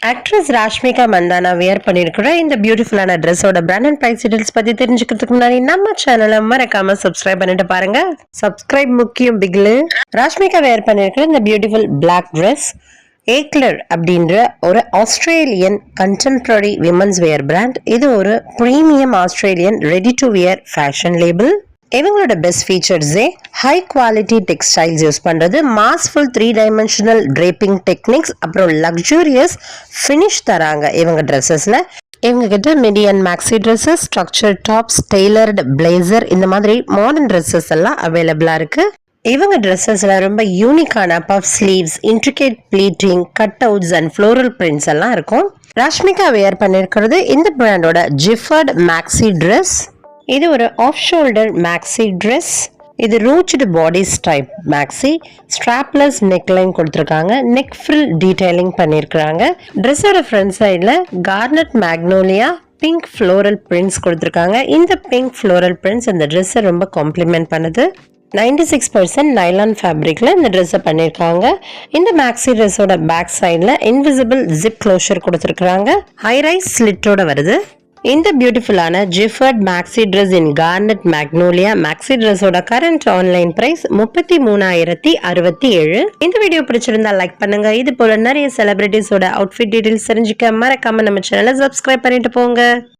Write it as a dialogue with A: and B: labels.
A: Actress Rashmika Mandhana wear பண்ணிருக்கிற இந்த பியூட்டிஃபுல்லான ட்ரெஸ்ஸோட பிராண்ட் அண்ட் பிரைஸ் டீடைல்ஸ் பத்தி தெரிஞ்சுக்கிறதுக்கு முன்னாடி நம்ம சேனலை மறக்காம சப்ஸ்கிரைப் பண்ணிட்டு பாருங்க. சப்ஸ்கிரைப் முக்கியம் பிக்லு. ராஷ்மிகா வியர் பண்ணிருக்கிற இந்த பியூட்டிஃபுல் பிளாக் ட்ரெஸ் ஏக்லர் அப்படின்ற ஒரு Australian contemporary women's wear brand. இது ஒரு premium Australian ready to wear fashion label. இவங்களோட பெஸ்ட் ஃபீச்சர்ஸே ஹை குவாலிட்டி டெக்ஸ்டைல்ஸ் யூஸ் பண்ணுறது, மாஸ்ஃபுல் 3 டைமென்ஷனல் ட்ரேப்பிங் டெக்னிக்ஸ், அப்புறம் லக்ஸூரியஸ் ஃபினிஷ் தராங்க இவங்க ட்ரெஸ்ஸஸில். இவங்க கிட்ட midi and maxi dresses, structure tops, tailored blazer இந்த மாதிரி மாடர்ன் ட்ரெஸ்ஸஸ் எல்லாம் அவைலபிளாக இருக்குது. இவங்க ட்ரெஸ்ஸஸில் ரொம்ப யூனிக்கான puff sleeves, intricate pleating, cut outs and floral prints எல்லாம் இருக்கும். ராஷ்மிகா வியர் பண்ணியிருக்கிறது இந்த பிராண்டோட ஜிஃபர்ட் மேக்ஸி ட்ரெஸ். இது ஒரு ஆஃப் ஷோல்டர் மேக்ஸி ட்ரெஸ். இது ரூச்டு பாடி ஸ்டைப் மேக்ஸி. ஸ்ட்ராப்லெஸ் நெக்லைன் கொடுத்துருக்காங்க. நெக் ஃப்ரில் டீடைலிங் பண்ணியிருக்கிறாங்க. ட்ரெஸ்ஸோட ஃப்ரண்ட் சைடில் கார்னட் மேக்னோலியா பிங்க் ஃப்ளோரல் பிரிண்ட்ஸ் கொடுத்துருக்காங்க. இந்த பிங்க் ஃப்ளோரல் பிரிண்ட்ஸ் இந்த ட்ரெஸ்ஸை ரொம்ப காம்ப்ளிமெண்ட் பண்ணுது. 96% நைலான் ஃபேப்ரிக்ல இந்த ட்ரெஸ்ஸை பண்ணியிருக்காங்க. இந்த மேக்ஸி ட்ரெஸ்ஸோட பேக் சைடில் இன்விசிபிள் ஜிப் க்ளோஷர் கொடுத்துருக்காங்க. ஹை ரைஸ் ஸ்லிட்டோட வருது. இந்த பியூட்டிஃபுல்லான ஜிஃபர்ட் maxi dress in garnet magnolia maxi ட்ரெஸ்ஸோட கரண்ட் ஆன்லைன் பிரைஸ் 33,067. இந்த வீடியோ பிடிச்சிருந்தா லைக் பண்ணுங்க. இது போல நிறைய செலிபிரிட்டிஸோட அவுட்ஃபிட் டீடைல்ஸ் தெரிஞ்சுக்க மறக்காம நம்ம சேனலை சப்ஸ்கிரைப் பண்ணிட்டு போங்க.